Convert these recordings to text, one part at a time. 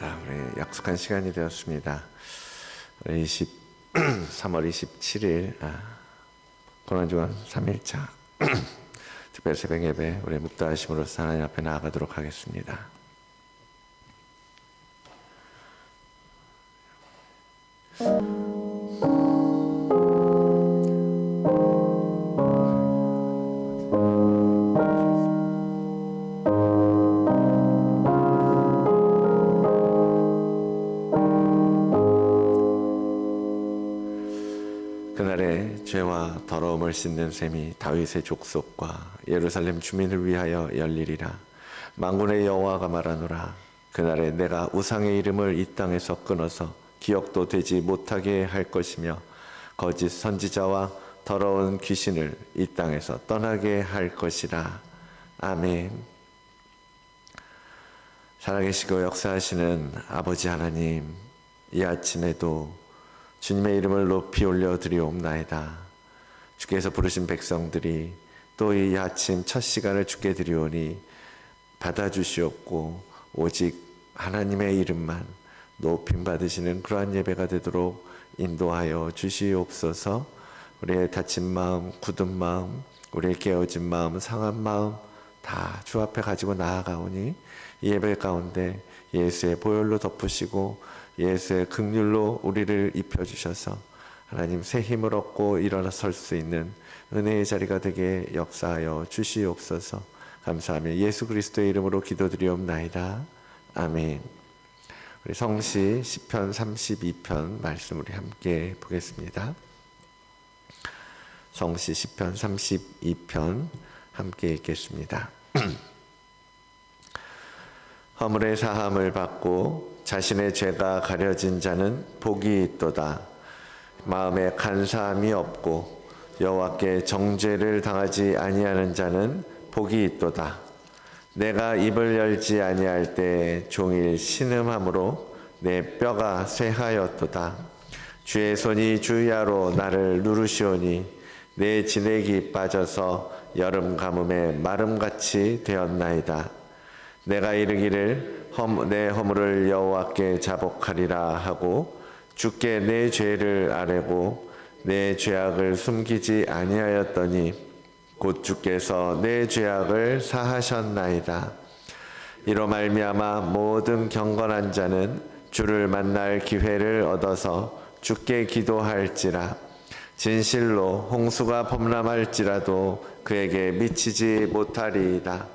감사합니다. 우리 약속한 시간이 되었습니다. 우리 3월 27일 고난주간 3일차 특별 새벽 예배 우리 묵도하심으로써 하나님 앞에 나아가도록 하겠습니다. 그날에 죄와 더러움을 씻는 셈이 다윗의 족속과 예루살렘 주민을 위하여 열리리라. 만군의 여호와가 말하노라. 그날에 내가 우상의 이름을 이 땅에서 끊어서 기억도 되지 못하게 할 것이며 거짓 선지자와 더러운 귀신을 이 땅에서 떠나게 할 것이라. 아멘. 살아계시고 역사하시는 아버지 하나님, 이 아침에도 주님의 이름을 높이 올려드리옵나이다. 주께서 부르신 백성들이 또 이 아침 첫 시간을 주께 드리오니 받아주시옵고 오직 하나님의 이름만 높임받으시는 그러한 예배가 되도록 인도하여 주시옵소서. 우리의 다친 마음, 굳은 마음, 우리의 깨어진 마음, 상한 마음 다 주 앞에 가지고 나아가오니 이 예배 가운데 예수의 보혈로 덮으시고 예수의 긍휼로 우리를 입혀주셔서 하나님 새 힘을 얻고 일어나 설 수 있는 은혜의 자리가 되게 역사하여 주시옵소서. 감사하며 예수 그리스도의 이름으로 기도드리옵나이다. 아멘. 우리 성시 시편 32편 말씀 우리 함께 보겠습니다. 성시 시편 32편 함께 읽겠습니다. 허물의 사함을 받고 자신의 죄가 가려진 자는 복이 있도다. 마음에 간사함이 없고 여호와께 정죄를 당하지 아니하는 자는 복이 있도다. 내가 입을 열지 아니할 때 종일 신음함으로 내 뼈가 쇠하였도다. 주의 손이 주야로 나를 누르시오니 내 진액이 빠져서 여름 가뭄에 마름같이 되었나이다. 내가 이르기를 내 허물을 여호와께 자복하리라 하고 주께 내 죄를 아뢰고 내 죄악을 숨기지 아니하였더니 곧 주께서 내 죄악을 사하셨나이다. 이로 말미암아 모든 경건한 자는 주를 만날 기회를 얻어서 주께 기도할지라. 진실로 홍수가 범람할지라도 그에게 미치지 못하리이다.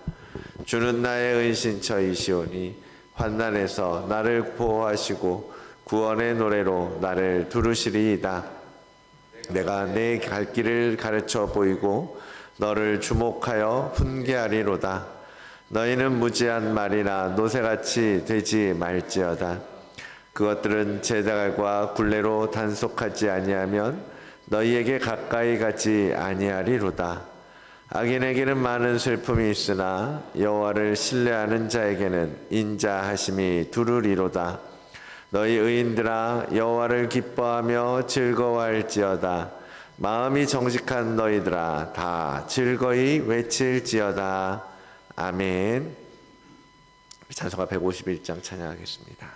주는 나의 은신처이시오니 환난에서 나를 구호하시고 구원의 노래로 나를 두르시리이다. 내가 내 갈 길을 가르쳐 보이고 너를 주목하여 훈계하리로다. 너희는 무지한 말이나 노새같이 되지 말지어다. 그것들은 제자갈과 굴레로 단속하지 아니하면 너희에게 가까이 가지 아니하리로다. 악인에게는 많은 슬픔이 있으나 여호와를 신뢰하는 자에게는 인자하심이 두루리로다. 너희 의인들아 여호와를 기뻐하며 즐거워할지어다. 마음이 정직한 너희들아 다 즐거이 외칠지어다. 아멘. 찬송가 151장 찬양하겠습니다.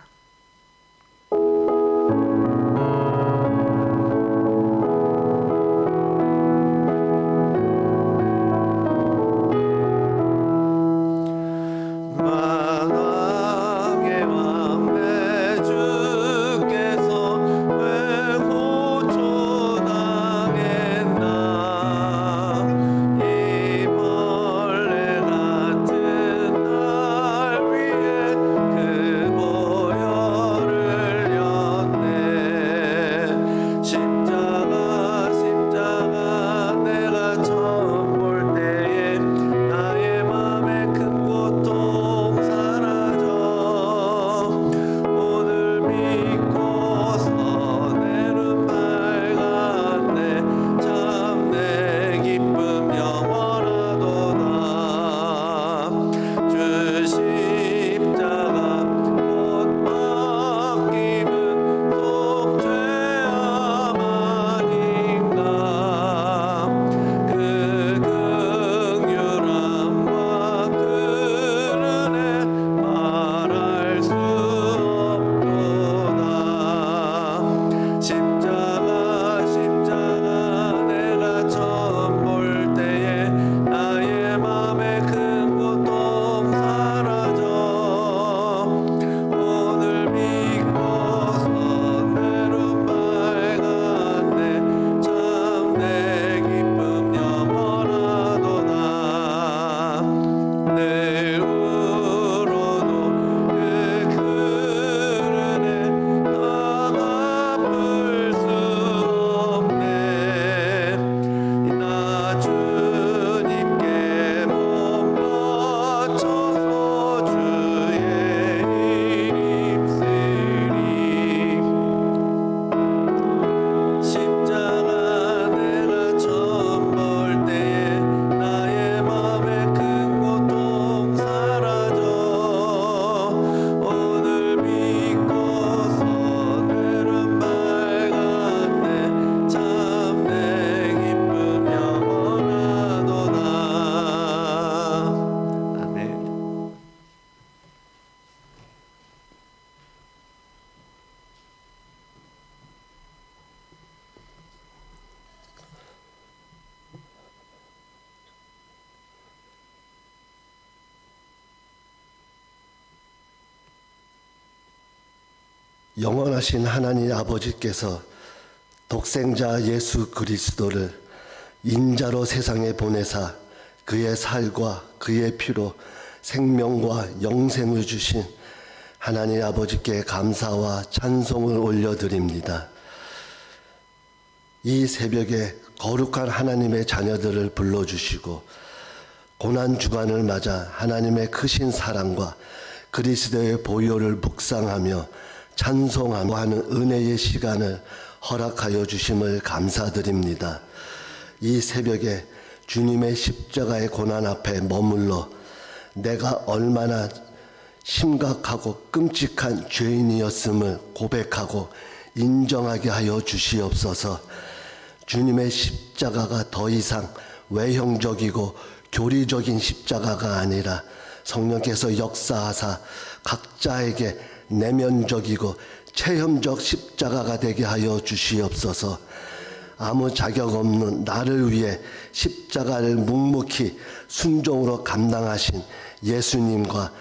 보여 영원하신 하나님 아버지께서 독생자 예수 그리스도를 인자로 세상에 보내사 그의 살과 그의 피로 생명과 영생을 주신 하나님 아버지께 감사와 찬송을 올려드립니다. 이 새벽에 거룩한 하나님의 자녀들을 불러주시고 고난주간을 맞아 하나님의 크신 사랑과 그리스도의 보혈을 묵상하며 찬송하며 하는 은혜의 시간을 허락하여 주심을 감사드립니다. 이 새벽에 주님의 십자가의 고난 앞에 머물러 내가 얼마나 심각하고 끔찍한 죄인이었음을 고백하고 인정하게 하여 주시옵소서. 주님의 십자가가 더 이상 외형적이고 교리적인 십자가가 아니라 성령께서 역사하사 각자에게 내면적이고 체험적 십자가가 되게 하여 주시옵소서. 아무 자격 없는 나를 위해 십자가를 묵묵히 순종으로 감당하신 예수님과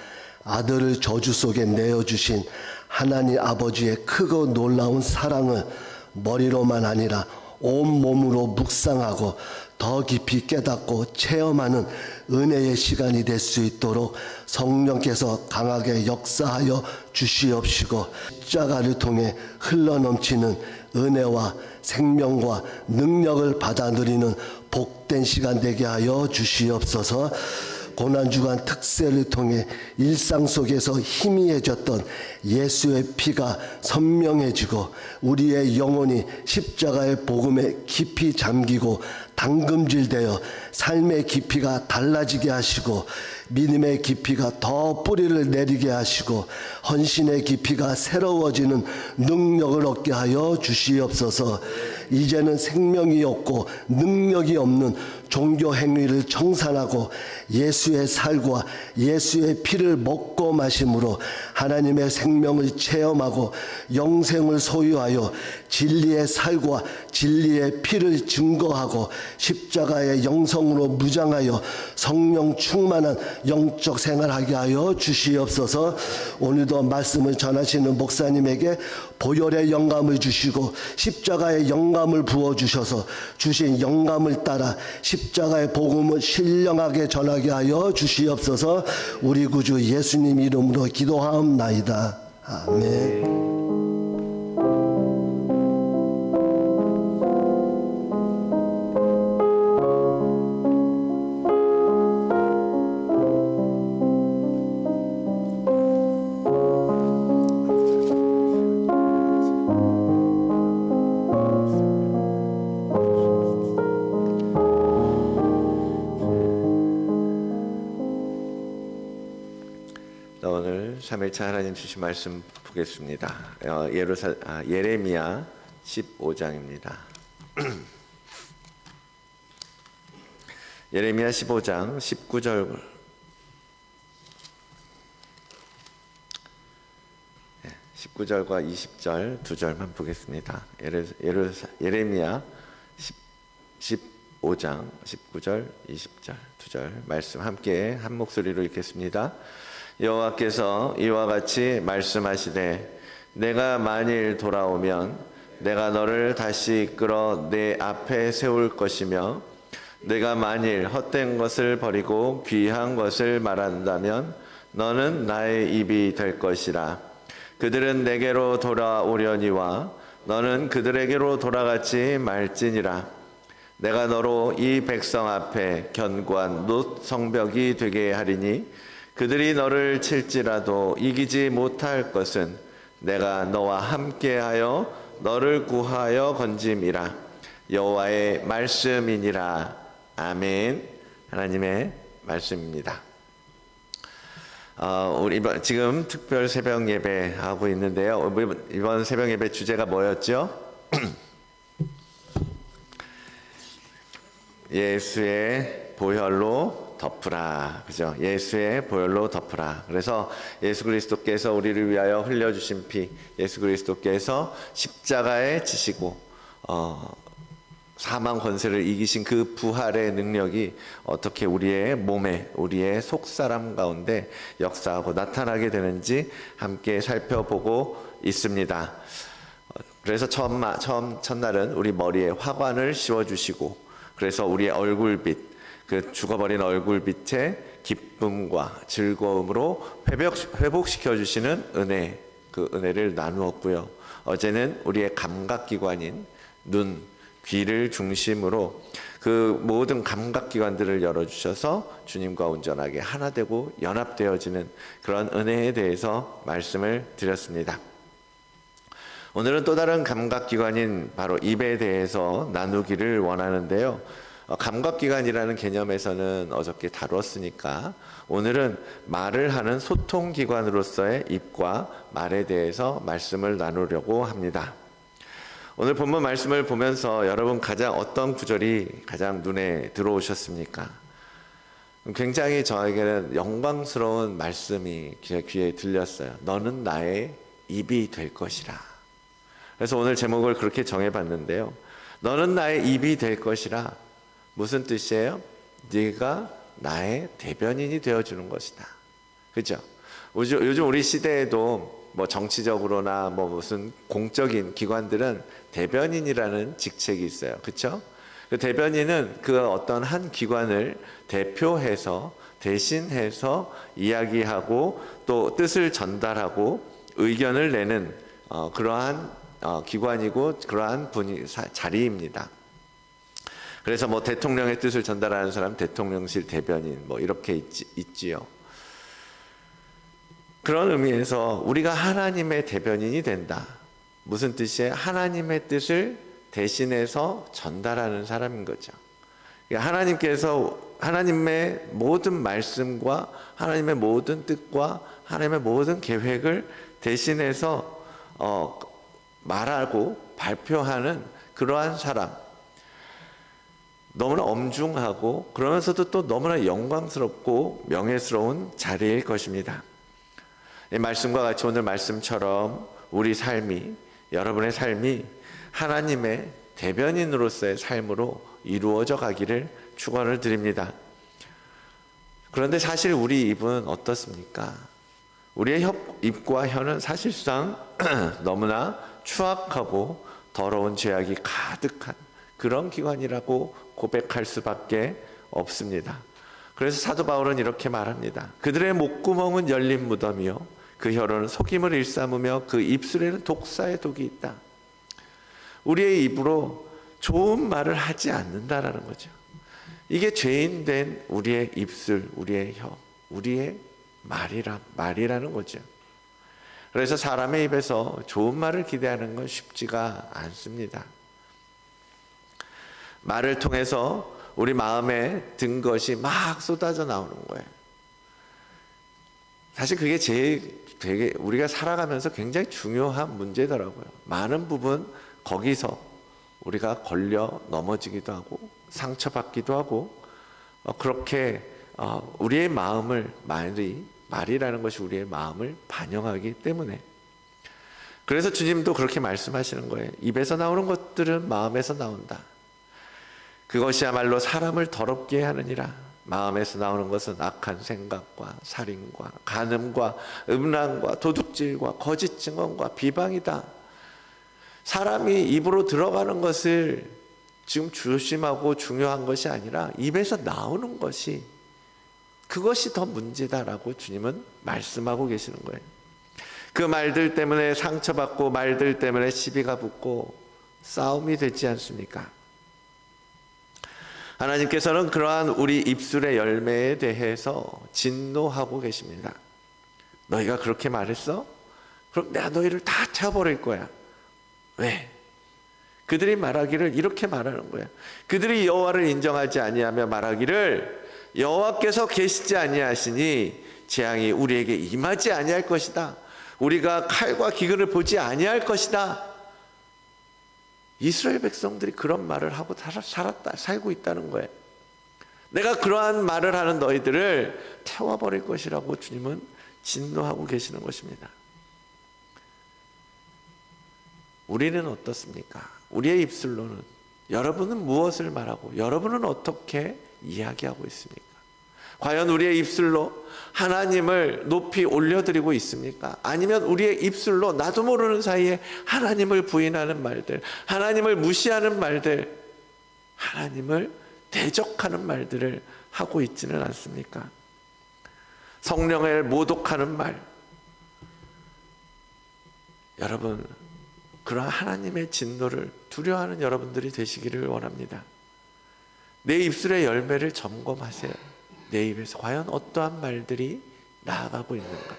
아들을 저주 속에 내어주신 하나님 아버지의 크고 놀라운 사랑을 머리로만 아니라 온몸으로 묵상하고 더 깊이 깨닫고 체험하는 은혜의 시간이 될 수 있도록 성령께서 강하게 역사하여 주시옵시고 십자가를 통해 흘러넘치는 은혜와 생명과 능력을 받아들이는 복된 시간 되게 하여 주시옵소서. 고난주간 특세를 통해 일상 속에서 희미해졌던 예수의 피가 선명해지고 우리의 영혼이 십자가의 복음에 깊이 잠기고 담금질되어 삶의 깊이가 달라지게 하시고 믿음의 깊이가 더 뿌리를 내리게 하시고 헌신의 깊이가 새로워지는 능력을 얻게 하여 주시옵소서. 이제는 생명이 없고 능력이 없는 종교 행위를 청산하고 예수의 살과 예수의 피를 먹고 마심으로 하나님의 생명을 체험하고 영생을 소유하여 진리의 살과 진리의 피를 증거하고 십자가의 영성으로 무장하여 성령 충만한 영적 생활하게 하여 주시옵소서. 오늘도 말씀을 전하시는 목사님에게 보혈의 영감을 주시고 십자가의 영감을 부어주셔서 주신 영감을 따라 십자가의 복음을 신령하게 전하게 하여 주시옵소서. 우리 구주 예수님 이름으로 기도하옵나이다. 아멘. 오늘 3일차 하나님 주신 말씀 보겠습니다. 예레미야 15장입니다. 예레미야 15장 19절 19절과 20절 두 절만 보겠습니다. 예레미야 15장 19절 20절 두 절 말씀 함께 한 목소리로 읽겠습니다. 여호와께서 이와 같이 말씀하시되 내가 만일 돌아오면 내가 너를 다시 이끌어 내 앞에 세울 것이며 내가 만일 헛된 것을 버리고 귀한 것을 말한다면 너는 나의 입이 될 것이라. 그들은 내게로 돌아오려니와 너는 그들에게로 돌아가지 말지니라. 내가 너로 이 백성 앞에 견고한 놋 성벽이 되게 하리니 그들이 너를 칠지라도 이기지 못할 것은 내가 너와 함께하여 너를 구하여 건짐이라. 여호와의 말씀이니라. 아멘. 하나님의 말씀입니다. 우리 지금 특별 새벽 예배 하고 있는데요. 이번 새벽 예배 주제가 뭐였죠? 예수의 보혈로 덮으라. 그죠? 예수의 보혈로 덮으라. 그래서 예수 그리스도께서 우리를 위하여 흘려주신 피, 예수 그리스도께서 십자가에 지시고 사망 권세를 이기신 그 부활의 능력이 어떻게 우리의 몸에, 우리의 속사람 가운데 역사하고 나타나게 되는지 함께 살펴보고 있습니다. 그래서 첫날은 우리 머리에 화관을 씌워주시고, 그래서 우리의 얼굴빛, 그 죽어버린 얼굴빛에 기쁨과 즐거움으로 회복시켜 주시는 은혜, 그 은혜를 나누었고요. 어제는 우리의 감각기관인 눈, 귀를 중심으로 그 모든 감각기관들을 열어주셔서 주님과 온전하게 하나 되고 연합되어지는 그런 은혜에 대해서 말씀을 드렸습니다. 오늘은 또 다른 감각기관인 바로 입에 대해서 나누기를 원하는데요. 감각기관이라는 개념에서는 어저께 다뤘으니까 오늘은 말을 하는 소통기관으로서의 입과 말에 대해서 말씀을 나누려고 합니다. 오늘 본문 말씀을 보면서 여러분 어떤 구절이 가장 눈에 들어오셨습니까? 굉장히 저에게는 영광스러운 말씀이 귀에 들렸어요. 너는 나의 입이 될 것이라. 그래서 오늘 제목을 그렇게 정해봤는데요. 너는 나의 입이 될 것이라. 무슨 뜻이에요? 네가 나의 대변인이 되어주는 것이다. 그렇죠? 요즘 우리 시대에도 뭐 정치적으로나 뭐 무슨 공적인 기관들은 대변인이라는 직책이 있어요. 그렇죠? 그 대변인은 그 어떤 한 기관을 대표해서 대신해서 이야기하고 또 뜻을 전달하고 의견을 내는 그러한 기관이고 그러한 자리입니다. 그래서 뭐 대통령의 뜻을 전달하는 사람 대통령실 대변인 뭐 이렇게 있지요. 그런 의미에서 우리가 하나님의 대변인이 된다. 무슨 뜻이에요? 하나님의 뜻을 대신해서 전달하는 사람인 거죠. 하나님께서 하나님의 모든 말씀과 하나님의 모든 뜻과 하나님의 모든 계획을 대신해서 말하고 발표하는 그러한 사람. 너무나 엄중하고 그러면서도 또 너무나 영광스럽고 명예스러운 자리일 것입니다. 이 말씀과 같이 오늘 말씀처럼 우리 삶이, 여러분의 삶이 하나님의 대변인으로서의 삶으로 이루어져 가기를 축원을 드립니다. 그런데 사실 우리 입은 어떻습니까? 우리의 입과 혀는 사실상 너무나 추악하고 더러운 죄악이 가득한 그런 기관이라고 고백할 수밖에 없습니다. 그래서 사도 바울은 이렇게 말합니다. 그들의 목구멍은 열린 무덤이요 그 혀로는 속임을 일삼으며 그 입술에는 독사의 독이 있다. 우리의 입으로 좋은 말을 하지 않는다라는 거죠. 이게 죄인된 우리의 입술, 우리의 혀, 우리의 말이라는 거죠. 그래서 사람의 입에서 좋은 말을 기대하는 건 쉽지가 않습니다. 말을 통해서 우리 마음에 든 것이 막 쏟아져 나오는 거예요. 사실 그게 되게 우리가 살아가면서 굉장히 중요한 문제더라고요. 많은 부분 거기서 우리가 걸려 넘어지기도 하고 상처받기도 하고 그렇게 우리의 마음을 말이라는 것이 우리의 마음을 반영하기 때문에 그래서 주님도 그렇게 말씀하시는 거예요. 입에서 나오는 것들은 마음에서 나온다. 그것이야말로 사람을 더럽게 하느니라. 마음에서 나오는 것은 악한 생각과 살인과 간음과 음란과 도둑질과 거짓 증언과 비방이다. 사람이 입으로 들어가는 것을 지금 조심하고 중요한 것이 아니라 입에서 나오는 것이 그것이 더 문제다라고 주님은 말씀하고 계시는 거예요. 그 말들 때문에 상처받고 말들 때문에 시비가 붙고 싸움이 되지 않습니까? 하나님께서는 그러한 우리 입술의 열매에 대해서 진노하고 계십니다. 너희가 그렇게 말했어? 그럼 내가 너희를 다 태워버릴 거야. 왜? 그들이 말하기를 이렇게 말하는 거야. 그들이 여호와를 인정하지 아니하며 말하기를 여호와께서 계시지 아니하시니 재앙이 우리에게 임하지 아니할 것이다. 우리가 칼과 기근을 보지 아니할 것이다. 이스라엘 백성들이 그런 말을 하고 살고 있다는 거예요. 내가 그러한 말을 하는 너희들을 태워버릴 것이라고 주님은 진노하고 계시는 것입니다. 우리는 어떻습니까? 우리의 입술로는 여러분은 무엇을 말하고 여러분은 어떻게 이야기하고 있습니까? 과연 우리의 입술로 하나님을 높이 올려드리고 있습니까? 아니면 우리의 입술로 나도 모르는 사이에 하나님을 부인하는 말들, 하나님을 무시하는 말들, 하나님을 대적하는 말들을 하고 있지는 않습니까? 성령을 모독하는 말. 여러분, 그러한 하나님의 진노를 두려워하는 여러분들이 되시기를 원합니다. 내 입술의 열매를 점검하세요. 내 입에서 과연 어떠한 말들이 나아가고 있는가?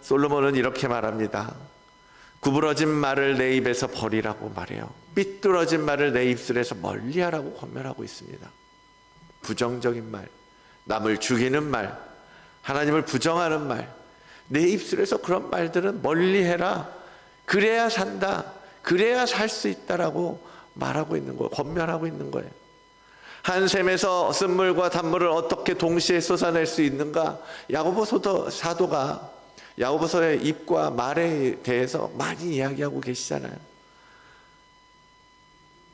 솔로몬은 이렇게 말합니다. 구부러진 말을 내 입에서 버리라고 말해요. 삐뚤어진 말을 내 입술에서 멀리하라고 권면하고 있습니다. 부정적인 말, 남을 죽이는 말, 하나님을 부정하는 말, 내 입술에서 그런 말들은 멀리해라. 그래야 산다. 그래야 살 수 있다라고 말하고 있는 거예요. 권면하고 있는 거예요. 한 샘에서 쓴물과 단물을 어떻게 동시에 쏟아낼 수 있는가? 야고보 사도가 야고보서의 입과 말에 대해서 많이 이야기하고 계시잖아요.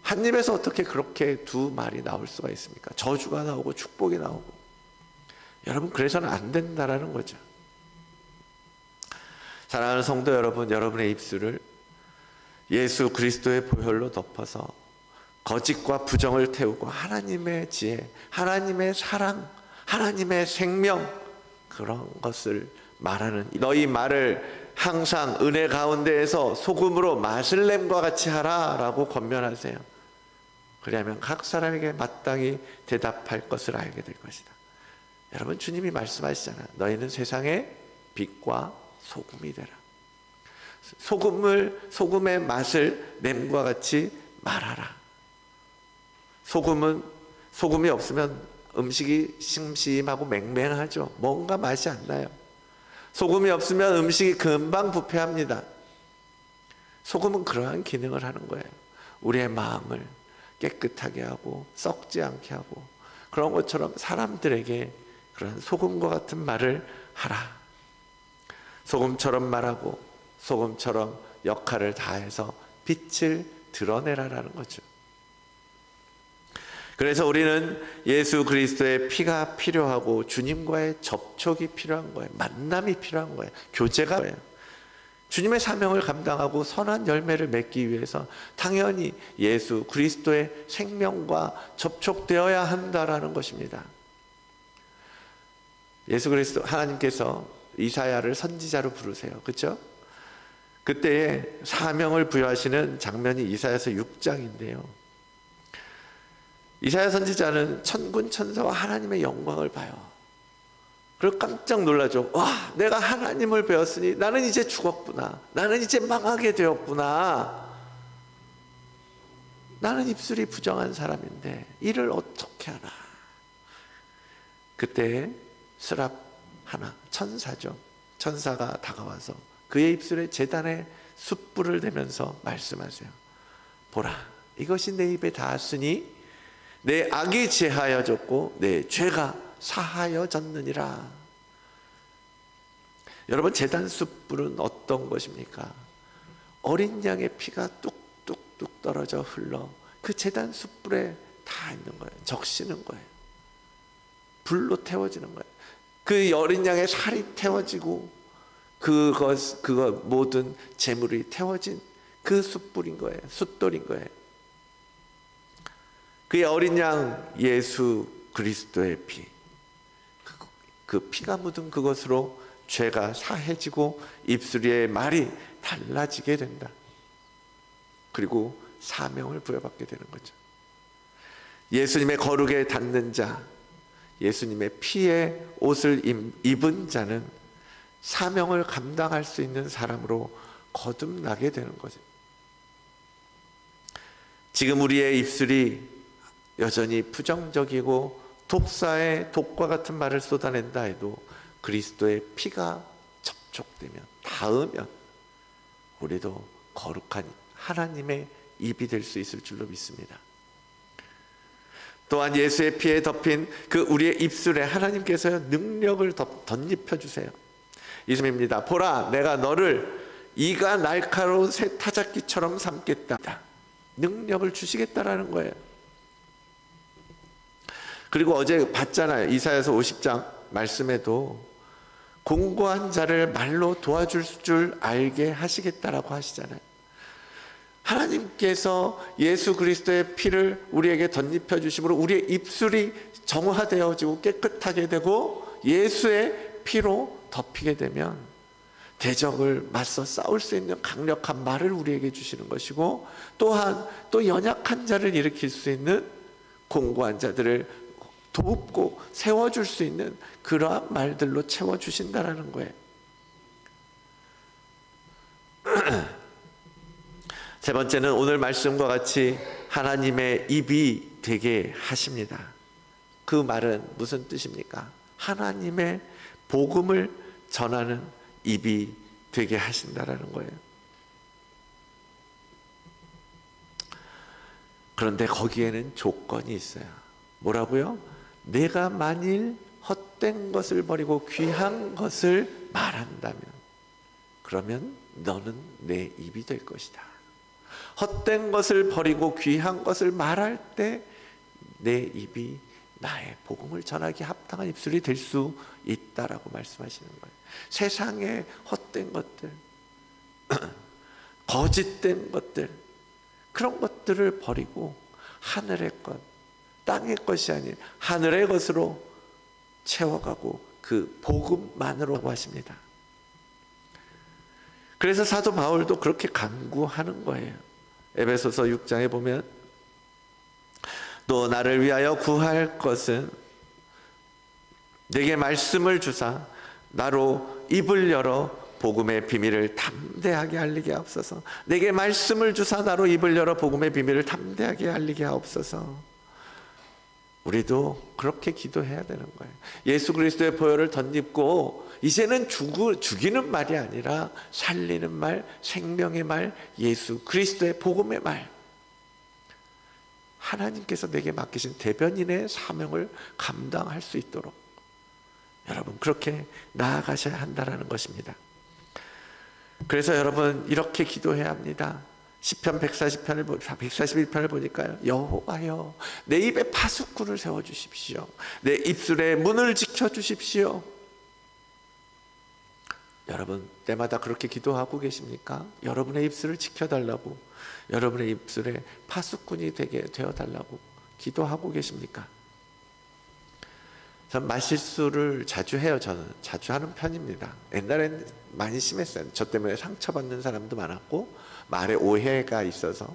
한 입에서 어떻게 그렇게 두 말이 나올 수가 있습니까? 저주가 나오고 축복이 나오고. 여러분, 그래서는 안 된다라는 거죠. 사랑하는 성도 여러분, 여러분의 입술을 예수 그리스도의 보혈로 덮어서 거짓과 부정을 태우고 하나님의 지혜, 하나님의 사랑, 하나님의 생명, 그런 것을 말하는, 너희 말을 항상 은혜 가운데에서 소금으로 맛을 냄과 같이 하라라고 권면하세요. 그리하면 각 사람에게 마땅히 대답할 것을 알게 될 것이다. 여러분, 주님이 말씀하시잖아요. 너희는 세상의 빛과 소금이 되라. 소금의 맛을 냄과 같이 말하라. 소금이 없으면 음식이 심심하고 맹맹하죠. 뭔가 맛이 안 나요. 소금이 없으면 음식이 금방 부패합니다. 소금은 그러한 기능을 하는 거예요. 우리의 마음을 깨끗하게 하고 썩지 않게 하고, 그런 것처럼 사람들에게 그런 소금과 같은 말을 하라. 소금처럼 말하고 소금처럼 역할을 다해서 빛을 드러내라라는 거죠. 그래서 우리는 예수 그리스도의 피가 필요하고 주님과의 접촉이 필요한 거예요. 만남이 필요한 거예요. 교제가 거예요. 주님의 사명을 감당하고 선한 열매를 맺기 위해서 당연히 예수 그리스도의 생명과 접촉되어야 한다라는 것입니다. 예수 그리스도, 하나님께서 이사야를 선지자로 부르세요. 그렇죠? 그때에 사명을 부여하시는 장면이 이사야서 6장인데요. 이사야 선지자는 천군 천사와 하나님의 영광을 봐요. 그리고 깜짝 놀라죠. 와, 내가 하나님을 배웠으니 나는 이제 죽었구나. 나는 이제 망하게 되었구나. 나는 입술이 부정한 사람인데 이를 어떻게 하나. 그때 스랍 하나, 천사죠. 천사가 다가와서 그의 입술에 제단에 숯불을 대면서 말씀하세요. 보라, 이것이 내 입에 닿았으니 내 악이 제하여졌고 내 죄가 사하여졌느니라. 여러분, 제단 숯불은 어떤 것입니까? 어린 양의 피가 뚝뚝뚝 떨어져 흘러 그 제단 숯불에 다 있는 거예요. 적시는 거예요. 불로 태워지는 거예요. 그 어린 양의 살이 태워지고 그것 모든 재물이 태워진 그 숯불인 거예요. 숫돌인 거예요. 그의 어린 양 예수 그리스도의 피, 그 피가 묻은 그것으로 죄가 사해지고 입술의 말이 달라지게 된다. 그리고 사명을 부여받게 되는 거죠. 예수님의 거룩에 닿는 자, 예수님의 피의 옷을 입은 자는 사명을 감당할 수 있는 사람으로 거듭나게 되는 거죠. 지금 우리의 입술이 여전히 부정적이고 독사의 독과 같은 말을 쏟아낸다 해도 그리스도의 피가 접촉되면, 닿으면 우리도 거룩한 하나님의 입이 될 수 있을 줄로 믿습니다. 또한 예수의 피에 덮인 그 우리의 입술에 하나님께서 능력을 덧입혀 주세요. 이스입니다. 보라, 내가 너를 이가 날카로운 새 타작기처럼 삼겠다. 능력을 주시겠다라는 거예요. 그리고 어제 봤잖아요. 이사야서 50장 말씀에도 공고한 자를 말로 도와줄 줄 알게 하시겠다라고 하시잖아요. 하나님께서 예수 그리스도의 피를 우리에게 덧입혀 주심으로 우리의 입술이 정화되어지고 깨끗하게 되고 예수의 피로 덮이게 되면 대적을 맞서 싸울 수 있는 강력한 말을 우리에게 주시는 것이고, 또한 또 연약한 자를 일으킬 수 있는 공고한 자들을 돕고 세워줄 수 있는 그러한 말들로 채워주신다라는 거예요. 세 번째는 오늘 말씀과 같이 하나님의 입이 되게 하십니다. 그 말은 무슨 뜻입니까? 하나님의 복음을 전하는 입이 되게 하신다라는 거예요. 그런데 거기에는 조건이 있어요. 뭐라고요? 내가 만일 헛된 것을 버리고 귀한 것을 말한다면, 그러면 너는 내 입이 될 것이다. 헛된 것을 버리고 귀한 것을 말할 때 내 입이 나의 복음을 전하기 합당한 입술이 될 수 있다라고 말씀하시는 거예요. 세상의 헛된 것들, 거짓된 것들, 그런 것들을 버리고 하늘의 것, 땅의 것이 아닌 하늘의 것으로 채워가고 그 복음만으로 하십니다. 그래서 사도 바울도 그렇게 간구하는 거예요. 에베소서 6장에 보면 또 나를 위하여 구할 것은 내게 말씀을 주사 나로 입을 열어 복음의 비밀을 담대하게 알리게 하옵소서. 내게 말씀을 주사 나로 입을 열어 복음의 비밀을 담대하게 알리게 하옵소서. 우리도 그렇게 기도해야 되는 거예요. 예수 그리스도의 보혈을 덧입고 이제는 죽이는 말이 아니라 살리는 말, 생명의 말, 예수 그리스도의 복음의 말, 하나님께서 내게 맡기신 대변인의 사명을 감당할 수 있도록 여러분 그렇게 나아가셔야 한다는 것입니다. 그래서 여러분 이렇게 기도해야 합니다. 시편 141편을 보니까요, 여호와여 내 입에 파수꾼을 세워주십시오. 내 입술에 문을 지켜주십시오. 여러분 때마다 그렇게 기도하고 계십니까? 여러분의 입술을 지켜달라고, 여러분의 입술에 파수꾼이 되게 되어달라고 기도하고 계십니까? 전 말실수를 자주 해요. 저는 자주 하는 편입니다. 옛날엔 많이 심했어요. 저 때문에 상처받는 사람도 많았고 말에 오해가 있어서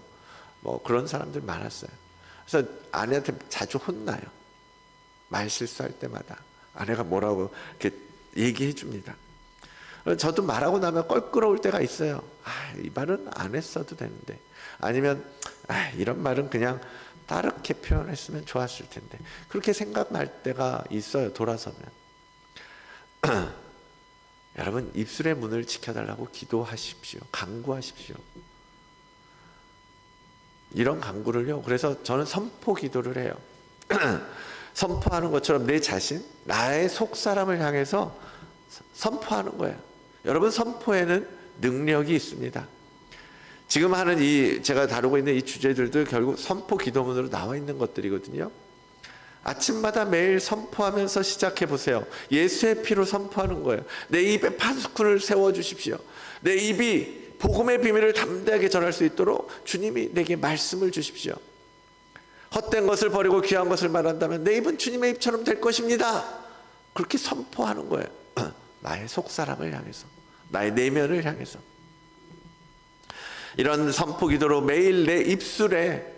뭐 그런 사람들 많았어요. 그래서 아내한테 자주 혼나요. 말실수할 때마다 아내가 뭐라고 이렇게 얘기해 줍니다. 저도 말하고 나면 껄끄러울 때가 있어요. 이 말은 안 했어도 되는데, 아니면 이런 말은 그냥 다르게 표현했으면 좋았을 텐데, 그렇게 생각날 때가 있어요. 돌아서면. 여러분 입술의 문을 지켜달라고 기도하십시오. 간구하십시오. 이런 간구를요, 그래서 저는 선포 기도를 해요. 선포하는 것처럼 내 자신, 나의 속사람을 향해서 선포하는 거예요. 여러분 선포에는 능력이 있습니다. 지금 하는 제가 다루고 있는 이 주제들도 결국 선포 기도문으로 나와 있는 것들이거든요. 아침마다 매일 선포하면서 시작해 보세요. 예수의 피로 선포하는 거예요. 내 입에 파수꾼을 세워주십시오. 내 입이 복음의 비밀을 담대하게 전할 수 있도록 주님이 내게 말씀을 주십시오. 헛된 것을 버리고 귀한 것을 말한다면 내 입은 주님의 입처럼 될 것입니다. 그렇게 선포하는 거예요. 나의 속사람을 향해서, 나의 내면을 향해서. 이런 선포 기도로 매일 내 입술에,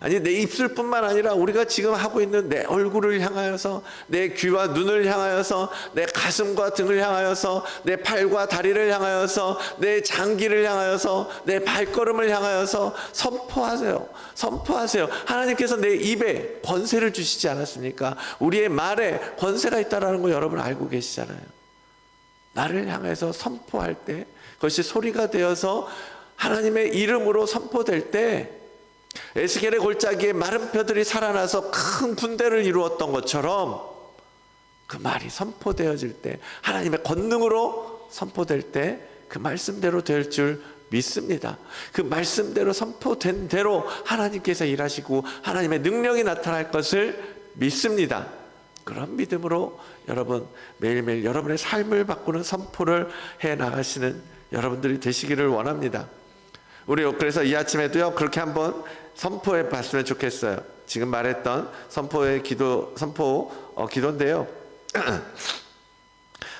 아니 내 입술뿐만 아니라 우리가 지금 하고 있는 내 얼굴을 향하여서, 내 귀와 눈을 향하여서, 내 가슴과 등을 향하여서, 내 팔과 다리를 향하여서, 내 장기를 향하여서, 내 발걸음을 향하여서 선포하세요. 선포하세요. 하나님께서 내 입에 권세를 주시지 않았습니까? 우리의 말에 권세가 있다는 거 여러분 알고 계시잖아요. 나를 향해서 선포할 때 그것이 소리가 되어서 하나님의 이름으로 선포될 때 에스겔의 골짜기에 마른 뼈들이 살아나서 큰 군대를 이루었던 것처럼 그 말이 선포되어질 때, 하나님의 권능으로 선포될 때 그 말씀대로 될 줄 믿습니다. 그 말씀대로 선포된 대로 하나님께서 일하시고 하나님의 능력이 나타날 것을 믿습니다. 그런 믿음으로 여러분 매일매일 여러분의 삶을 바꾸는 선포를 해 나가시는 여러분들이 되시기를 원합니다. 우리 그래서 이 아침에도요 그렇게 한번 선포해 봤으면 좋겠어요. 지금 말했던 선포의 기도인데요.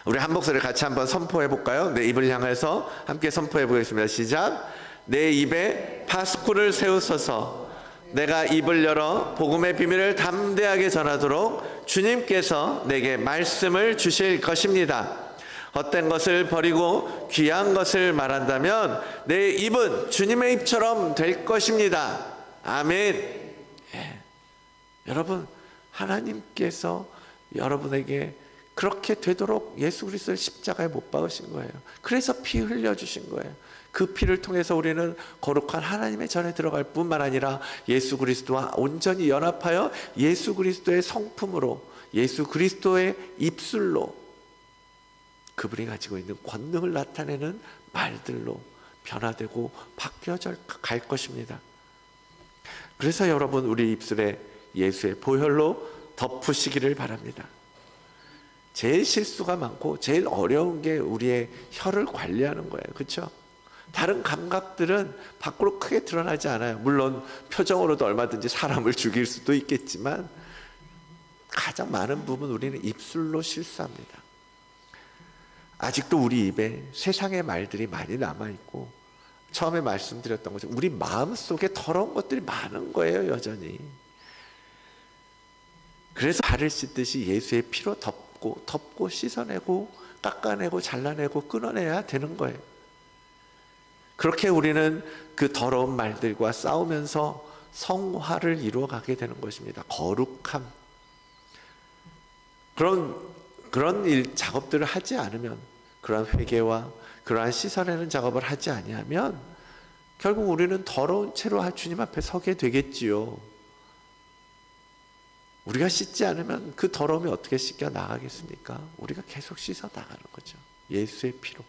우리 한 목소리 같이 한번 선포해 볼까요? 내 입을 향해서 함께 선포해 보겠습니다. 시작. 내 입에 파수꾼을 세우소서. 내가 입을 열어 복음의 비밀을 담대하게 전하도록 주님께서 내게 말씀을 주실 것입니다. 헛된 것을 버리고 귀한 것을 말한다면 내 입은 주님의 입처럼 될 것입니다. 아멘. 예. 여러분, 하나님께서 여러분에게 그렇게 되도록 예수 그리스도를 십자가에 못 박으신 거예요. 그래서 피 흘려주신 거예요. 그 피를 통해서 우리는 거룩한 하나님의 전에 들어갈 뿐만 아니라 예수 그리스도와 온전히 연합하여 예수 그리스도의 성품으로, 예수 그리스도의 입술로 그분이 가지고 있는 권능을 나타내는 말들로 변화되고 바뀌어져 갈 것입니다. 그래서 여러분 우리 입술에 예수의 보혈로 덮으시기를 바랍니다. 제일 실수가 많고 제일 어려운 게 우리의 혀를 관리하는 거예요. 그렇죠? 다른 감각들은 밖으로 크게 드러나지 않아요. 물론 표정으로도 얼마든지 사람을 죽일 수도 있겠지만 가장 많은 부분 우리는 입술로 실수합니다. 아직도 우리 입에 세상의 말들이 많이 남아있고 처음에 말씀드렸던 것처럼 우리 마음속에 더러운 것들이 많은 거예요. 여전히. 그래서 발을 씻듯이 예수의 피로 덮고 씻어내고 깎아내고 잘라내고 끊어내야 되는 거예요. 그렇게 우리는 그 더러운 말들과 싸우면서 성화를 이루어가게 되는 것입니다. 거룩함. 그런 작업들을 하지 않으면, 그러한 회개와 그러한 씻어내는 작업을 하지 아니하면 결국 우리는 더러운 채로 주님 앞에 서게 되겠지요. 우리가 씻지 않으면 그 더러움이 어떻게 씻겨 나가겠습니까? 우리가 계속 씻어 나가는 거죠. 예수의 피로.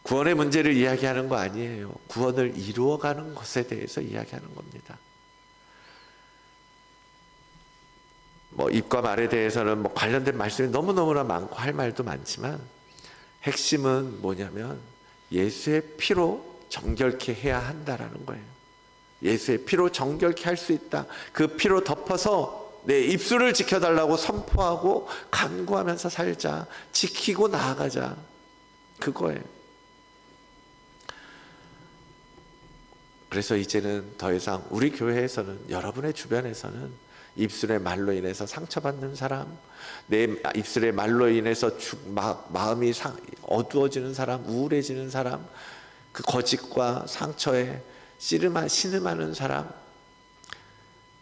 구원의 문제를 이야기하는 거 아니에요. 구원을 이루어가는 것에 대해서 이야기하는 겁니다. 입과 말에 대해서는 관련된 말씀이 너무너무나 많고 할 말도 많지만 핵심은 뭐냐면 예수의 피로 정결케 해야 한다라는 거예요. 예수의 피로 정결케 할 수 있다. 그 피로 덮어서 내 입술을 지켜달라고 선포하고 간구하면서 살자. 지키고 나아가자. 그거예요. 그래서 이제는 더 이상 우리 교회에서는, 여러분의 주변에서는 입술의 말로 인해서 상처받는 사람, 내 입술의 말로 인해서 마음이 어두워지는 사람, 우울해지는 사람, 그 거짓과 상처에 신음하는 사람,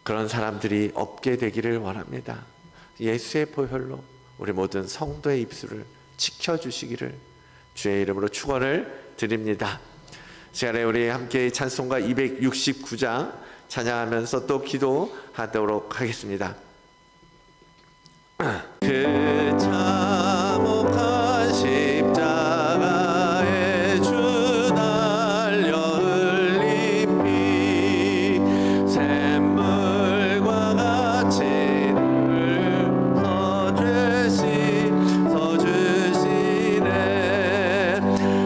그런 사람들이 없게 되기를 원합니다. 예수의 보혈로 우리 모든 성도의 입술을 지켜주시기를 주의 이름으로 축원을 드립니다. 시간에 우리 함께 찬송가 269장 찬양하면서 또 기도하도록 하겠습니다. 그 참혹한 십자가에 주 달려 흘린 피 샘물과 같이 늘 서주시네.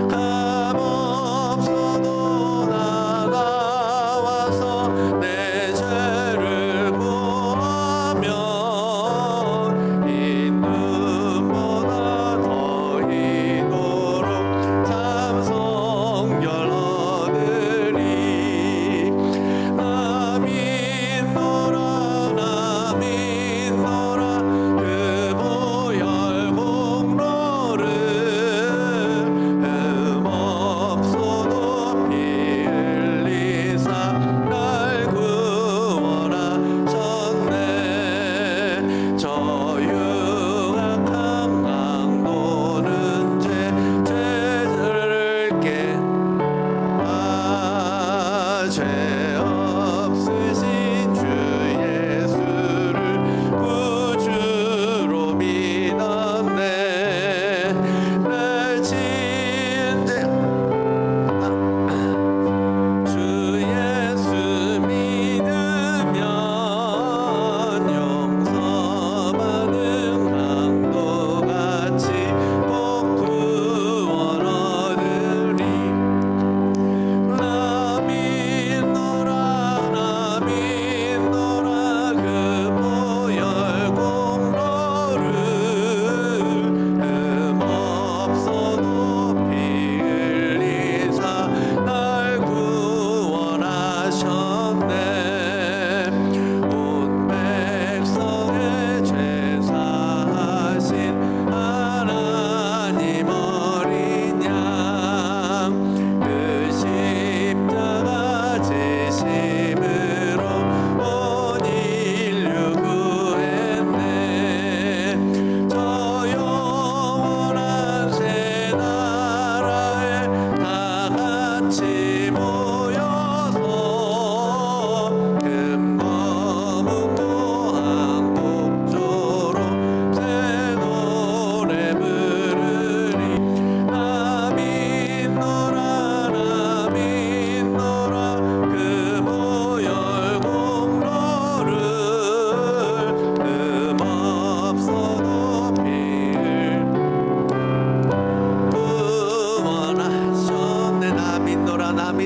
값없어도 나와서 내 죄를 구하며 인도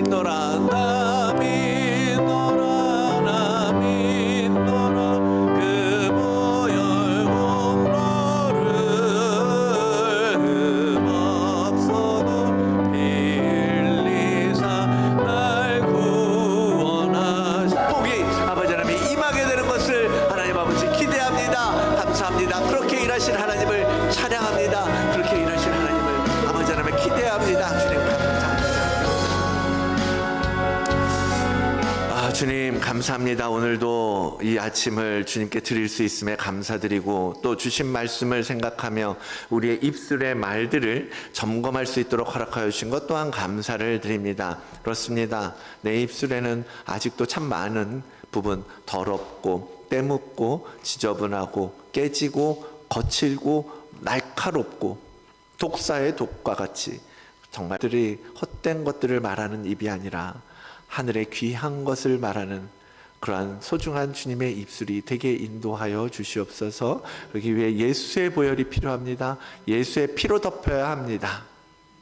믿노라 나 믿노라 나 믿노라 그 보혈 공로를 없어도 빌리사 날 구원하시 복이 아버지 하나님이 임하게 되는 것을 하나님 아버지 기대합니다. 감사합니다. 그렇게 일하신 하나님을 찬양합니다. 그렇게 일하신 하나님을 아버지 하나님 기대합니다. 주님 감사합니다. 주님 감사합니다. 오늘도 이 아침을 주님께 드릴 수 있음에 감사드리고 또 주신 말씀을 생각하며 우리의 입술의 말들을 점검할 수 있도록 허락하여 주신 것 또한 감사를 드립니다. 그렇습니다. 내 입술에는 아직도 참 많은 부분 더럽고 때묻고 지저분하고 깨지고 거칠고 날카롭고 독사의 독과 같이 정말 들이 헛된 것들을 말하는 입이 아니라 하늘의 귀한 것을 말하는 그러한 소중한 주님의 입술이 되게 인도하여 주시옵소서. 그러기 위해 예수의 보혈이 필요합니다. 예수의 피로 덮여야 합니다.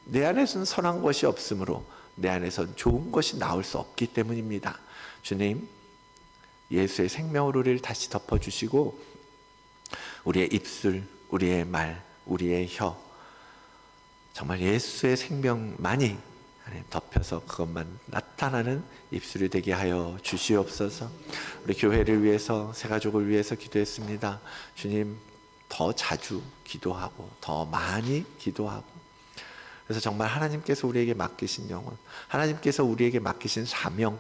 내 안에서는 선한 것이 없으므로 내 안에서는 좋은 것이 나올 수 없기 때문입니다. 주님 예수의 생명으로 우리를 다시 덮어주시고 우리의 입술, 우리의 말, 우리의 혀 정말 예수의 생명만이 덮여서 그것만 나타나는 입술이 되게 하여 주시옵소서. 우리 교회를 위해서 새가족을 위해서 기도했습니다. 주님 더 자주 기도하고 더 많이 기도하고 그래서 정말 하나님께서 우리에게 맡기신 영혼 하나님께서 우리에게 맡기신 사명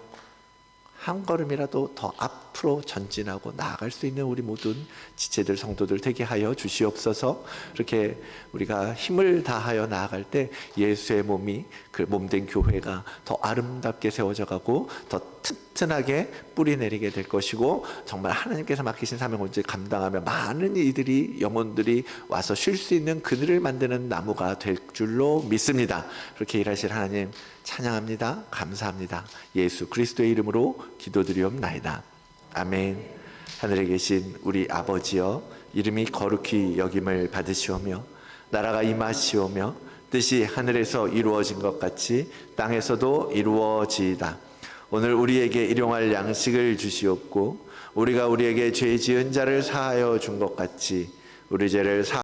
한 걸음이라도 더 앞으로 전진하고 나아갈 수 있는 우리 모든 지체들 성도들 되게 하여 주시옵소서. 그렇게 우리가 힘을 다하여 나아갈 때 예수의 몸이 그 몸된 교회가 더 아름답게 세워져 가고 더 튼튼하게 뿌리 내리게 될 것이고 정말 하나님께서 맡기신 사명을 감당하며 많은 이들이 영혼들이 와서 쉴 수 있는 그늘을 만드는 나무가 될 줄로 믿습니다. 그렇게 일하실 하나님 찬양합니다. 감사합니다. 예수 그리스도의 이름으로 기도드리옵나이다. 아멘. 하늘에 계신 우리 아버지여 이름이 거룩히 여김을 받으시오며 나라가 임하시오며 뜻이 하늘에서 이루어진 것 같이 땅에서도 이루어지이다. 오늘 우리에게 일용할 양식을 주시옵고 우리가 우리에게 죄 지은 자를 사하여 준 것 같이 우리 죄를